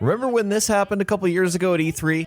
Remember when this happened a couple years ago at E3?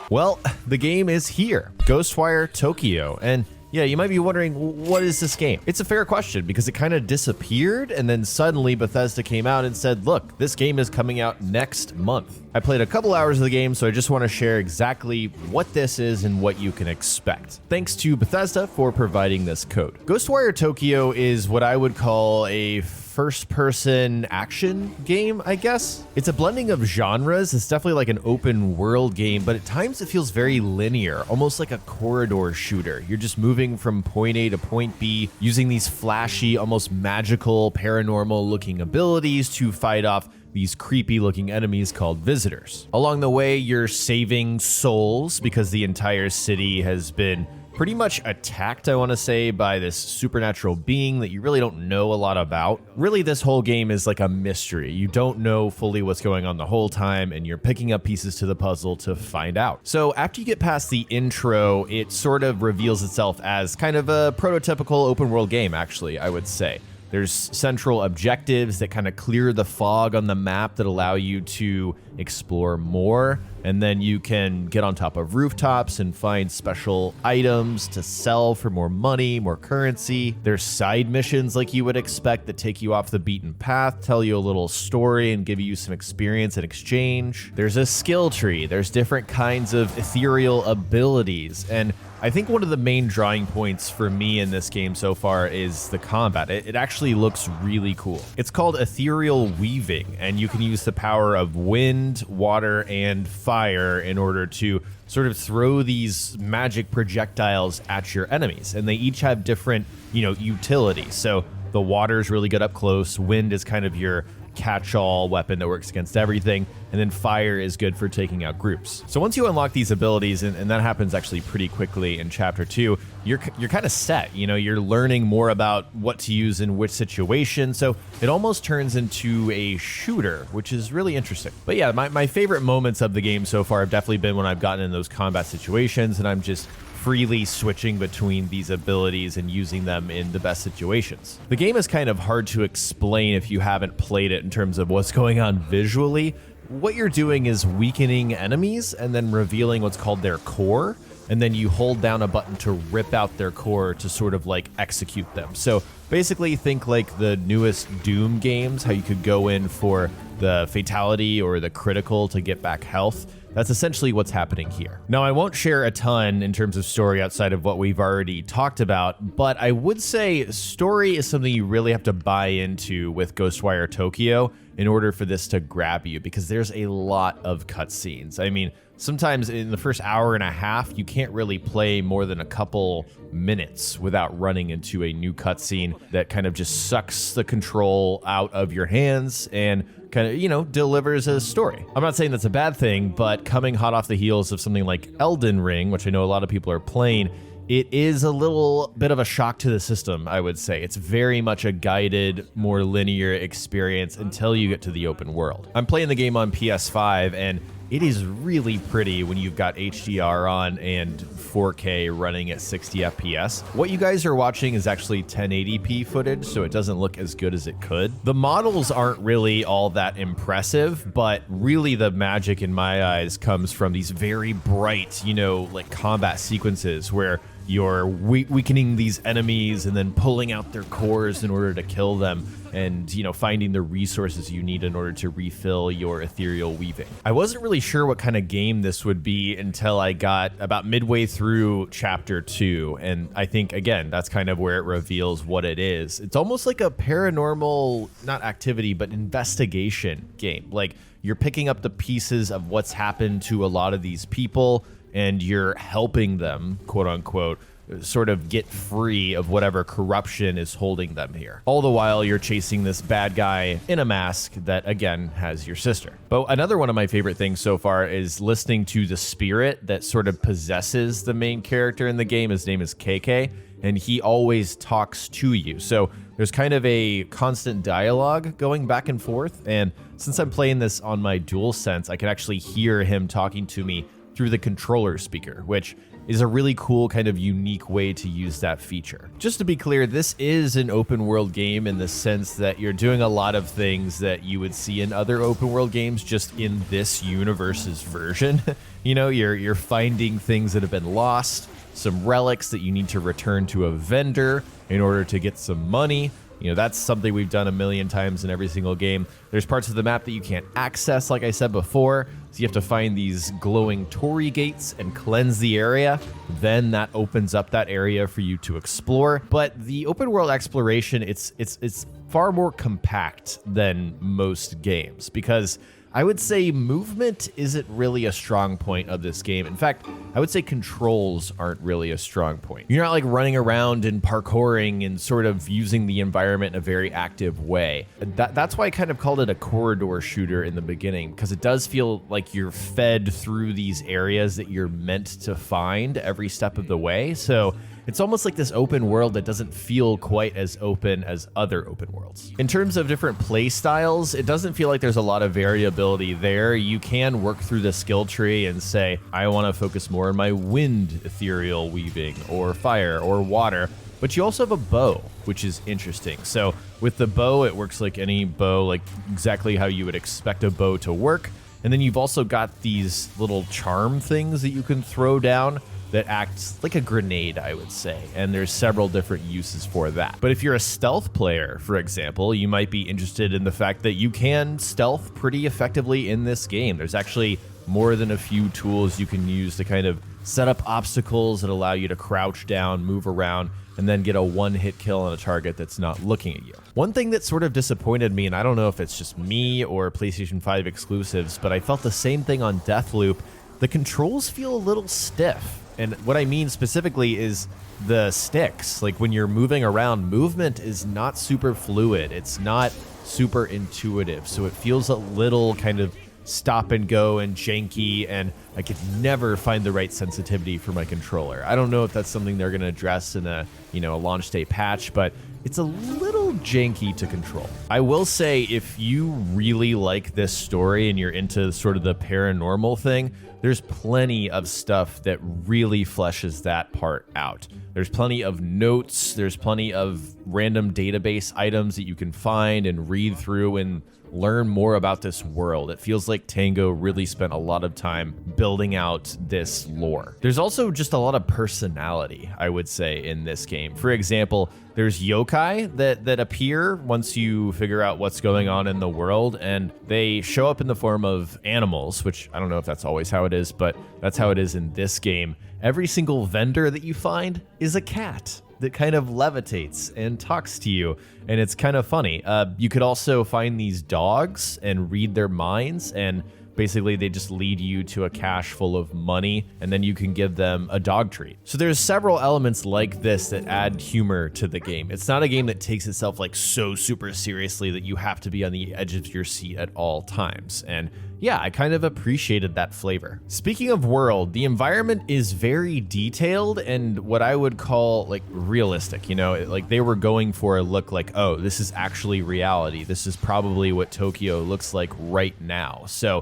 Well, the game is here, Ghostwire Tokyo, and yeah, you might be wondering, what is this game? It's a fair question because it kind of disappeared and then suddenly Bethesda came out and said, look, this game is coming out next month. I played a couple hours of the game, so I just want to share exactly what this is and what you can expect. Thanks to Bethesda for providing this code. Ghostwire Tokyo is what I would call a first-person action game, I guess. It's a blending of genres. It's definitely like an open world game, but at times it feels very linear, almost like a corridor shooter. You're just moving from point A to point B, using these flashy, almost magical, paranormal looking abilities to fight off these creepy looking enemies called visitors. Along the way, you're saving souls because the entire city has been pretty much attacked, I want to say, by this supernatural being that you really don't know a lot about. Really, this whole game is like a mystery. You don't know fully what's going on the whole time, and you're picking up pieces to the puzzle to find out. So after you get past the intro, it sort of reveals itself as kind of a prototypical open world game, actually, I would say. There's central objectives that kind of clear the fog on the map that allow you to explore more. And then you can get on top of rooftops and find special items to sell for more money, more currency. There's side missions like you would expect that take you off the beaten path, tell you a little story and give you some experience in exchange. There's a skill tree. There's different kinds of ethereal abilities. And I think one of the main drawing points for me in this game so far is the combat. It actually looks really cool. It's called ethereal weaving, and you can use the power of wind, water, and fire in order to sort of throw these magic projectiles at your enemies. And they each have different, utilities. So the water is really good up close. Wind is kind of your catch-all weapon that works against everything, and then fire is good for taking out groups. So once you unlock these abilities, and that happens actually pretty quickly in Chapter 2, you're kind of set. You're learning more about what to use in which situation, so it almost turns into a shooter, which is really interesting. But yeah, my favorite moments of the game so far have definitely been when I've gotten in those combat situations, and I'm just freely switching between these abilities and using them in the best situations. The game is kind of hard to explain if you haven't played it in terms of what's going on visually. What you're doing is weakening enemies and then revealing what's called their core, and then you hold down a button to rip out their core to sort of like execute them. So basically think like the newest Doom games, how you could go in for the fatality or the critical to get back health. That's essentially what's happening here. Now, I won't share a ton in terms of story outside of what we've already talked about, but I would say story is something you really have to buy into with Ghostwire Tokyo in order for this to grab you, because there's a lot of cutscenes. I mean, sometimes in the first hour and a half, you can't really play more than a couple minutes without running into a new cutscene that kind of just sucks the control out of your hands and kind of, delivers a story. I'm not saying that's a bad thing, but coming hot off the heels of something like Elden Ring, which I know a lot of people are playing, it is a little bit of a shock to the system, I would say. It's very much a guided, more linear experience until you get to the open world. I'm playing the game on PS5, and it is really pretty when you've got HDR on and 4K running at 60 FPS. What you guys are watching is actually 1080p footage, so it doesn't look as good as it could. The models aren't really all that impressive, but really the magic in my eyes comes from these very bright, like combat sequences where you're weakening these enemies and then pulling out their cores in order to kill them, and finding the resources you need in order to refill your ethereal weaving. I wasn't really sure what kind of game this would be until I got about midway through Chapter 2, and I think, again, that's kind of where it reveals what it is. It's almost like a paranormal, not activity, but investigation game. Like, you're picking up the pieces of what's happened to a lot of these people, and you're helping them, quote unquote, sort of get free of whatever corruption is holding them here. All the while you're chasing this bad guy in a mask that, again, has your sister. But another one of my favorite things so far is listening to the spirit that sort of possesses the main character in the game. His name is KK, and he always talks to you. So there's kind of a constant dialogue going back and forth. And since I'm playing this on my DualSense, I can actually hear him talking to me through the controller speaker, which is a really cool kind of unique way to use that feature. Just to be clear, this is an open world game in the sense that you're doing a lot of things that you would see in other open world games, just in this universe's version. You know, you're finding things that have been lost, some relics that you need to return to a vendor in order to get some money. You know, that's something we've done a million times in every single game. There's parts of the map that you can't access, like I said before, so you have to find these glowing Torii gates and cleanse the area. Then that opens up that area for you to explore. But the open world exploration, it's far more compact than most games, because I would say movement isn't really a strong point of this game. In fact, I would say controls aren't really a strong point. You're not like running around and parkouring and sort of using the environment in a very active way. That's why I kind of called it a corridor shooter in the beginning, because it does feel like you're fed through these areas that you're meant to find every step of the way. So it's almost like this open world that doesn't feel quite as open as other open worlds. In terms of different play styles, it doesn't feel like there's a lot of variability there. You can work through the skill tree and say, I want to focus more on my wind ethereal weaving, or fire, or water. But you also have a bow, which is interesting. So with the bow, it works like any bow, like exactly how you would expect a bow to work. And then you've also got these little charm things that you can throw down that acts like a grenade, I would say, and there's several different uses for that. But if you're a stealth player, for example, you might be interested in the fact that you can stealth pretty effectively in this game. There's actually more than a few tools you can use to kind of set up obstacles that allow you to crouch down, move around, and then get a one-hit kill on a target that's not looking at you. One thing that sort of disappointed me, and I don't know if it's just me or PlayStation 5 exclusives, but I felt the same thing on Deathloop. The controls feel a little stiff. And what I mean specifically is the sticks. Like when you're moving around, movement is not super fluid. It's not super intuitive. So it feels a little kind of stop and go and janky, and I could never find the right sensitivity for my controller. I don't know if that's something they're going to address in a launch day patch, but it's a little janky to control. I will say, if you really like this story and you're into sort of the paranormal thing, there's plenty of stuff that really fleshes that part out. There's plenty of notes, there's plenty of random database items that you can find and read through and learn more about this world. It feels like Tango really spent a lot of time building out this lore. There's also just a lot of personality, I would say, in this game. For example, there's yokai that appear once you figure out what's going on in the world, and they show up in the form of animals, which I don't know if that's always how it is, but that's how it is in this game. Every single vendor that you find is a cat that kind of levitates and talks to you, and it's kind of funny. You could also find these dogs and read their minds, and basically they just lead you to a cache full of money, and then you can give them a dog treat. So there's several elements like this that add humor to the game. It's not a game that takes itself like so super seriously that you have to be on the edge of your seat at all times. And yeah, I kind of appreciated that flavor. Speaking of world, the environment is very detailed and what I would call like realistic. Like they were going for a look like, oh, this is actually reality. This is probably what Tokyo looks like right now. So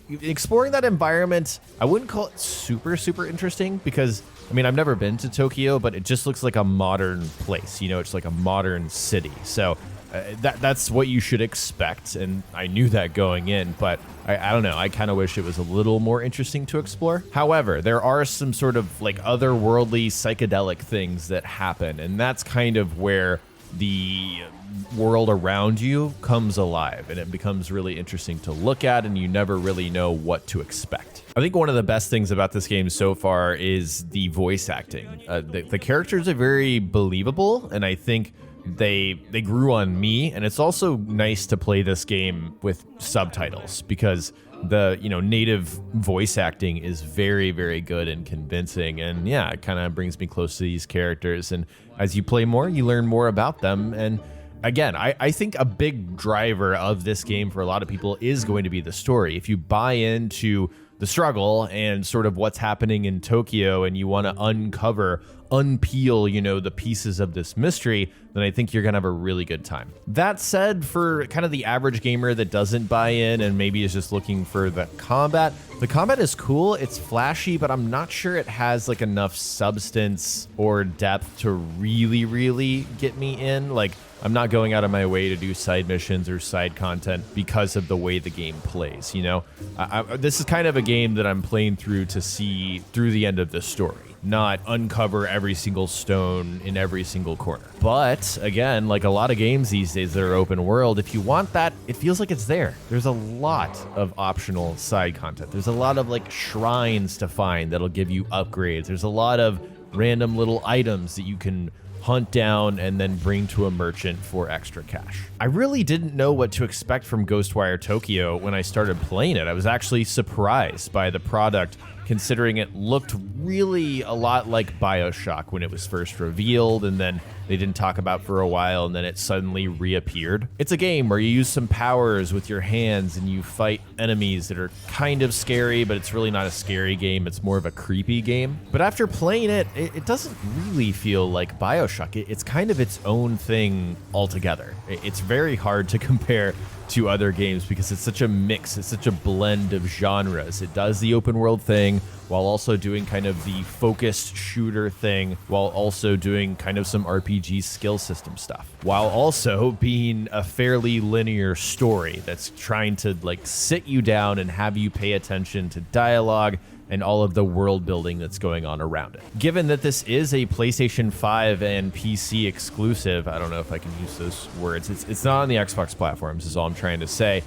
exploring that environment, I wouldn't call it super, super interesting because, I've never been to Tokyo, but it just looks like a modern place. It's like a modern city. So that's what you should expect, and I knew that going in, but I don't know. I kind of wish it was a little more interesting to explore. However, there are some sort of like otherworldly psychedelic things that happen, and that's kind of where the world around you comes alive, and it becomes really interesting to look at, and you never really know what to expect. I think one of the best things about this game so far is the voice acting. The characters are very believable, and I think they grew on me, and it's also nice to play this game with subtitles because the native voice acting is very, very good and convincing, and yeah, it kind of brings me close to these characters, and as you play more, you learn more about them. And again, I think a big driver of this game for a lot of people is going to be the story. If you buy into the struggle and sort of what's happening in Tokyo, and you want to unpeel, you know, the pieces of this mystery, then I think you're gonna have a really good time. That said, for kind of the average gamer that doesn't buy in and maybe is just looking for the combat is cool, it's flashy, but I'm not sure it has like enough substance or depth to really get me in. Like, I'm not going out of my way to do side missions or side content because of the way the game plays, you know? This is kind of a game that I'm playing through to see through the end of the story, not uncover every single stone in every single corner. But again, like a lot of games these days that are open world, if you want that, it feels like it's there. There's a lot of optional side content. There's a lot of like shrines to find that'll give you upgrades. There's a lot of random little items that you can hunt down and then bring to a merchant for extra cash. I really didn't know what to expect from Ghostwire Tokyo when I started playing it. I was actually surprised by the product, considering it looked really a lot like BioShock when it was first revealed, and then they didn't talk about for a while, and then it suddenly reappeared. It's a game where you use some powers with your hands and you fight enemies that are kind of scary, but it's really not a scary game. It's more of a creepy game. But after playing it, it doesn't really feel like BioShock. It's kind of its own thing altogether. It's very hard to compare to other games because it's such a mix, it's such a blend of genres. It does the open world thing while also doing kind of the focused shooter thing, while also doing kind of some RPG skill system stuff, while also being a fairly linear story that's trying to like sit you down and have you pay attention to dialogue and all of the world building that's going on around it. Given that this is a PlayStation 5 and PC exclusive, I don't know if I can use those words, it's not on the Xbox platforms is all I'm trying to say.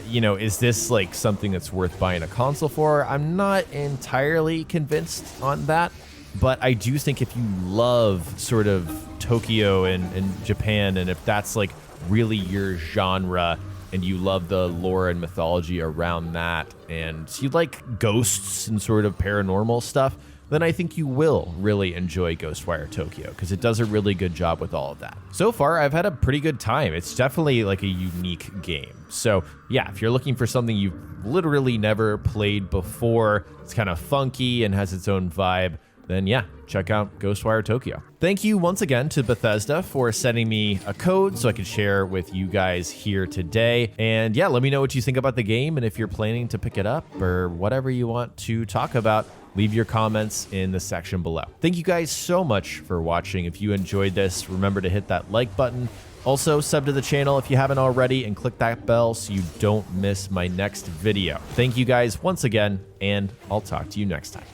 You know, is this like something that's worth buying a console for? I'm not entirely convinced on that, but I do think if you love sort of Tokyo and Japan, and if that's like really your genre, and you love the lore and mythology around that, and you like ghosts and sort of paranormal stuff, then I think you will really enjoy Ghostwire Tokyo, because it does a really good job with all of that. So far, I've had a pretty good time. It's definitely like a unique game. So yeah, if you're looking for something you've literally never played before, it's kind of funky and has its own vibe, then yeah, check out Ghostwire Tokyo. Thank you once again to Bethesda for sending me a code so I could share with you guys here today. And yeah, let me know what you think about the game, and if you're planning to pick it up or whatever you want to talk about, leave your comments in the section below. Thank you guys so much for watching. If you enjoyed this, remember to hit that like button. Also, sub to the channel if you haven't already, and click that bell so you don't miss my next video. Thank you guys once again, and I'll talk to you next time.